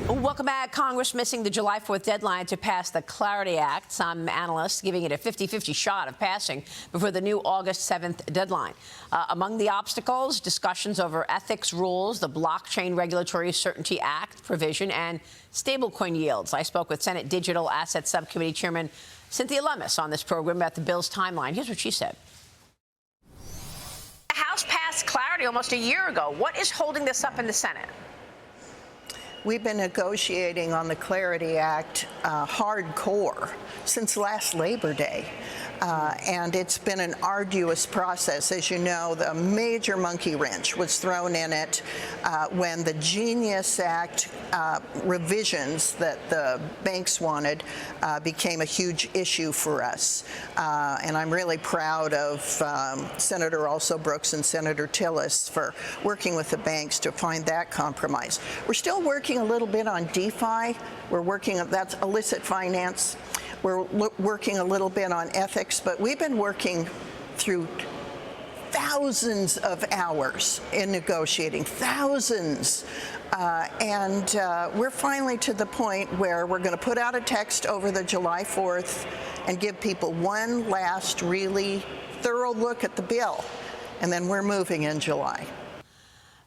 Welcome back. Congress missing the July 4th deadline to pass the Clarity Act. Some analysts giving it a 50-50 shot of passing before the new August 7th deadline. Among the obstacles, discussions over ethics rules, the Blockchain Regulatory Certainty Act provision, and stablecoin yields. I spoke with Senate Digital Assets Subcommittee Chairman Cynthia Lummis on this program about the bill's timeline. Here's what she said. The House passed Clarity almost a year ago. What is holding this up in the Senate? We've been negotiating on the Clarity Act hardcore since last Labor Day. And it's been an arduous process. As you know, the major monkey wrench was thrown in it when the Genius Act revisions that the banks wanted became a huge issue for us. And I'm really proud of Senator Also Brooks and Senator Tillis for working with the banks to find that compromise. We're still working a little bit on DeFi. We're working on that's illicit finance. We're working a little bit on ethics, but we've been working through thousands of hours in negotiating, thousands. And we're finally to the point where we're going to put out a text over the July 4th and give people one last really thorough look at the bill. And then we're moving in July.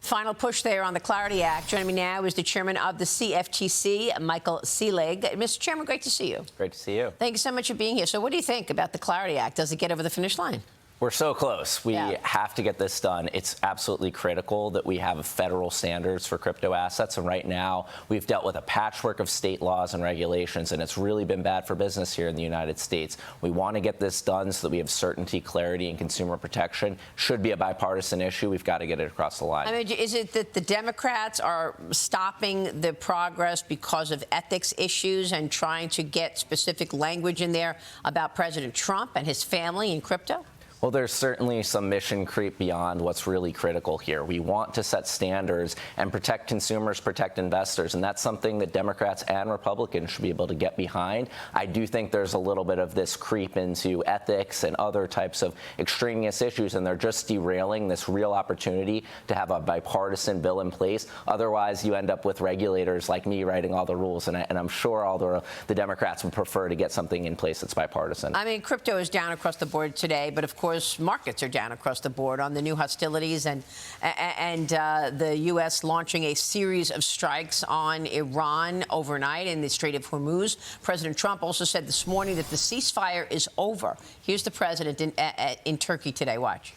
Final push there on the Clarity Act. Joining me now is the chairman of the CFTC, Michael Selig. Mr. Chairman, great to see you. Great to see you. Thank you so much for being here. So what do you think about the Clarity Act? Does it get over the finish line? We're so close. We have to get this done. It's absolutely critical that we have federal standards for crypto assets. And right now, we've dealt with a patchwork of state laws and regulations, and it's really been bad for business here in the United States. We want to get this done so that we have certainty, clarity, and consumer protection. Should be a bipartisan issue. We've got to get it across the line. I mean, is it that the Democrats are stopping the progress because of ethics issues and trying to get specific language in there about President Trump and his family in crypto? Well, there's certainly some mission creep beyond what's really critical here. We want to set standards and protect consumers, protect investors, and that's something that Democrats and Republicans should be able to get behind. I do think there's a little bit of this creep into ethics and other types of extraneous issues, and they're just derailing this real opportunity to have a bipartisan bill in place. Otherwise, you end up with regulators like me writing all the rules, and I'm sure all the Democrats would prefer to get something in place that's bipartisan. I mean, crypto is down across the board today, but of course, markets are down across the board on the new hostilities and the U.S. launching a series of strikes on Iran overnight in the Strait of Hormuz. President Trump also said this morning that the ceasefire is over. Here's the president in Turkey today. Watch.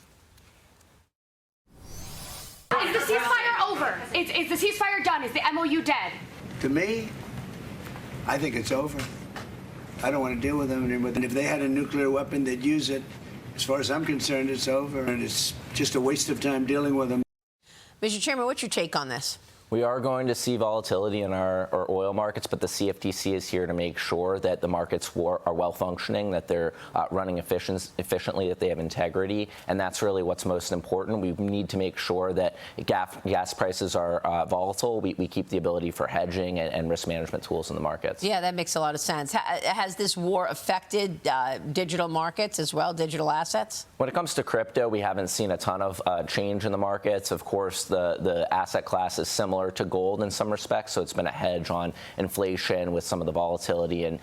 Is the ceasefire over? Is the ceasefire done? Is the MOU dead? To me, I think it's over. I don't want to deal with them anymore. And if they had a nuclear weapon, they'd use it. As far as I'm concerned, it's over, and it's just a waste of time dealing with them. Mr. Chairman, what's your take on this? We are going to see volatility in our oil markets, but the CFTC is here to make sure that the markets are well functioning, that they're running efficiently, that they have integrity, and that's really what's most important. We need to make sure that gas prices are volatile. We keep the ability for hedging and risk management tools in the markets. Yeah, that makes a lot of sense. Has this war affected digital markets as well, digital assets? When it comes to crypto, we haven't seen a ton of change in the markets. Of course, the asset class is similar to gold in some respects, so it's been a hedge on inflation with some of the volatility and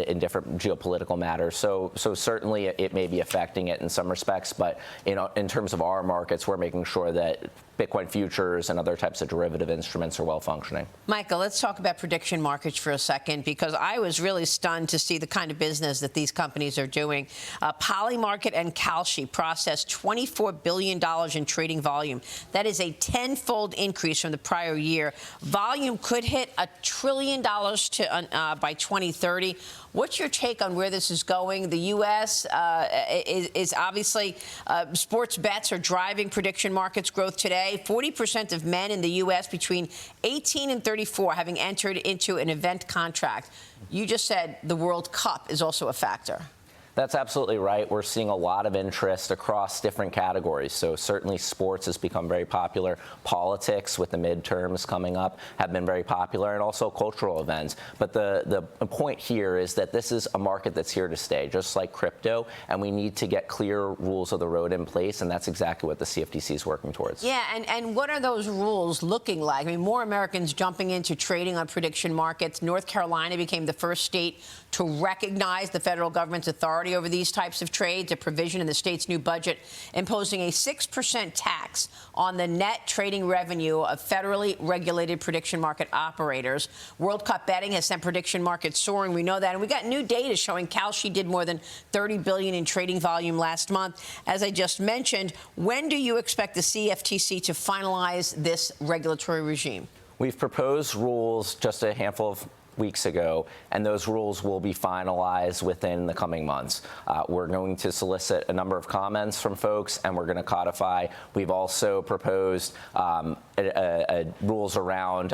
in different geopolitical matters. So certainly it may be affecting it in some respects, but in terms of our markets, we're making sure that Bitcoin futures and other types of derivative instruments are well functioning. Michael, let's talk about prediction markets for a second, because I was really stunned to see the kind of business that these companies are doing. Polymarket and Kalshi processed $24 billion in trading volume. That is a tenfold increase from the prior year. Volume could hit $1 trillion by 2030. What's your take on where this is going? The U.S. is obviously sports bets are driving prediction markets growth today. 40% of men in the U.S. between 18 and 34 having entered into an event contract. You just said the World Cup is also a factor. That's absolutely right. We're seeing a lot of interest across different categories. So certainly sports has become very popular. Politics, with the midterms coming up, have been very popular, and also cultural events. But the point here is that this is a market that's here to stay, just like crypto, and we need to get clear rules of the road in place, and that's exactly what the CFTC is working towards. Yeah, and what are those rules looking like? I mean, more Americans jumping into trading on prediction markets. North Carolina became the first state to recognize the federal government's authority over these types of trades, a provision in the state's new budget imposing a 6% tax on the net trading revenue of federally regulated prediction market operators. World Cup betting has sent prediction markets soaring. We know that. And we got new data showing Kalshi did more than $30 billion in trading volume last month. As I just mentioned, when do you expect the CFTC to finalize this regulatory regime? We've proposed rules just a handful of weeks ago, and those rules will be finalized within the coming months. We're going to solicit a number of comments from folks, and we're going to codify. We've also proposed rules around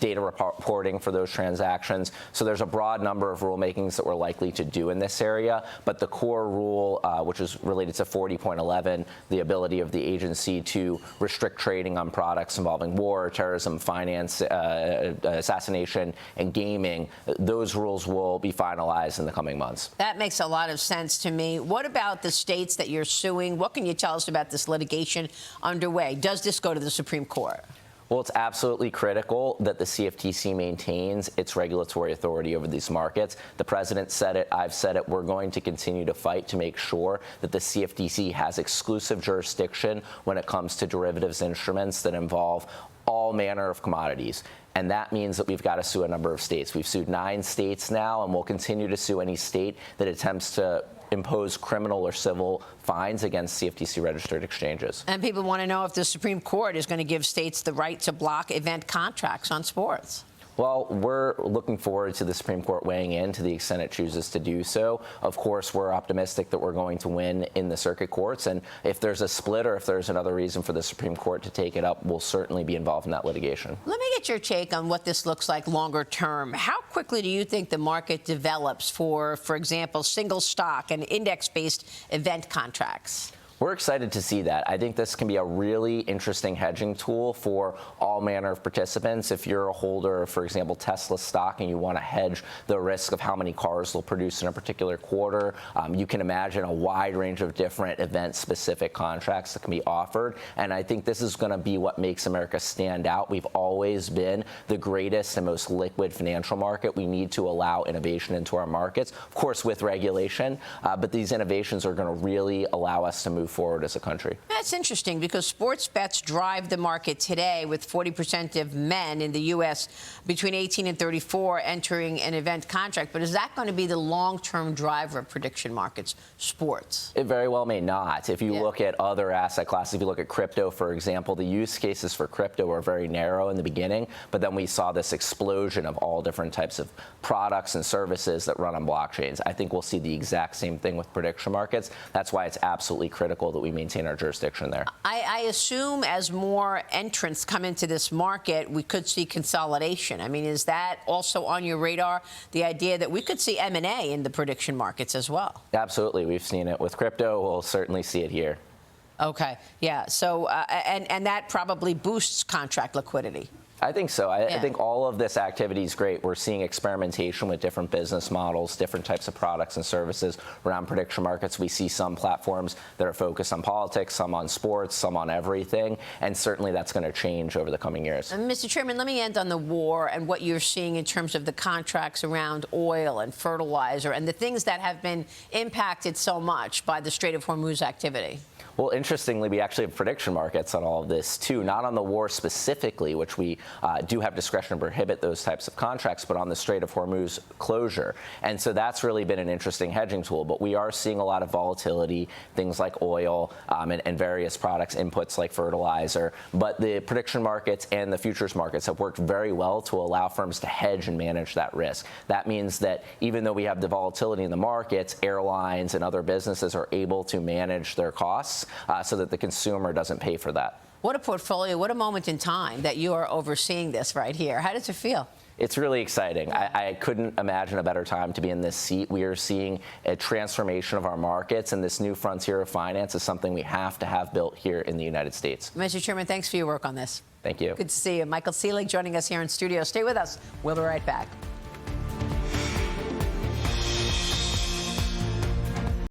data reporting for those transactions. So there's a broad number of rulemakings that we're likely to do in this area, but the core rule, which is related to 40.11, the ability of the agency to restrict trading on products involving war, terrorism, finance, assassination, and gaming, those rules will be finalized in the coming months. That makes a lot of sense to me. What about the states that you're suing? What can you tell us about this litigation underway? Does this go to the Supreme Court? Well, it's absolutely critical that the CFTC maintains its regulatory authority over these markets. The president said it. I've said it. We're going to continue to fight to make sure that the CFTC has exclusive jurisdiction when it comes to derivatives instruments that involve all manner of commodities. And that means that we've got to sue a number of states. We've sued 9 states now, and we'll continue to sue any state that attempts to impose criminal or civil fines against CFTC-registered exchanges. And people want to know if the Supreme Court is going to give states the right to block event contracts on sports. Well, we're looking forward to the Supreme Court weighing in to the extent it chooses to do so. Of course, we're optimistic that we're going to win in the circuit courts. And if there's a split or if there's another reason for the Supreme Court to take it up, we'll certainly be involved in that litigation. Let me get your take on what this looks like longer term. How quickly do you think the market develops for example, single stock and index-based event contracts? We're excited to see that. I think this can be a really interesting hedging tool for all manner of participants. If you're a holder of, for example, Tesla stock and you want to hedge the risk of how many cars they'll produce in a particular quarter, you can imagine a wide range of different event-specific contracts that can be offered. And I think this is going to be what makes America stand out. We've always been the greatest and most liquid financial market. We need to allow innovation into our markets, of course, with regulation. But these innovations are going to really allow us to move forward as a country. That's interesting because sports bets drive the market today, with 40% of men in the U.S. between 18 and 34 entering an event contract. But is that going to be the long-term driver of prediction markets, sports? It very well may not. If you look at other asset classes, if you look at crypto, for example, the use cases for crypto were very narrow in the beginning, but then we saw this explosion of all different types of products and services that run on blockchains. I think we'll see the exact same thing with prediction markets. That's why it's absolutely critical that we maintain our jurisdiction there. I assume as more entrants come into this market, we could see consolidation. I mean, is that also on your radar, the idea that we could see M&A in the prediction markets as well? Absolutely. We've seen it with crypto. We'll certainly see it here. Okay. Yeah. So, and that probably boosts contract liquidity. I think so. I think all of this activity is great. We're seeing experimentation with different business models, different types of products and services around prediction markets. We see some platforms that are focused on politics, some on sports, some on everything, and certainly that's going to change over the coming years. Mr. Chairman, let me end on the war and what you're seeing in terms of the contracts around oil and fertilizer and the things that have been impacted so much by the Strait of Hormuz activity. Well, interestingly, we actually have prediction markets on all of this, too, not on the war specifically, which we do have discretion to prohibit those types of contracts, but on the Strait of Hormuz closure. And so that's really been an interesting hedging tool. But we are seeing a lot of volatility, things like oil and various products, inputs like fertilizer. But the prediction markets and the futures markets have worked very well to allow firms to hedge and manage that risk. That means that even though we have the volatility in the markets, airlines and other businesses are able to manage their costs so that the consumer doesn't pay for that. What a portfolio, what a moment in time that you are overseeing this right here. How does it feel? It's really exciting. I couldn't imagine a better time to be in this seat. We are seeing a transformation of our markets, and this new frontier of finance is something we have to have built here in the United States. Mr. Chairman, thanks for your work on this. Thank you. Good to see you. Michael Selig joining us here in studio. Stay with us. We'll be right back.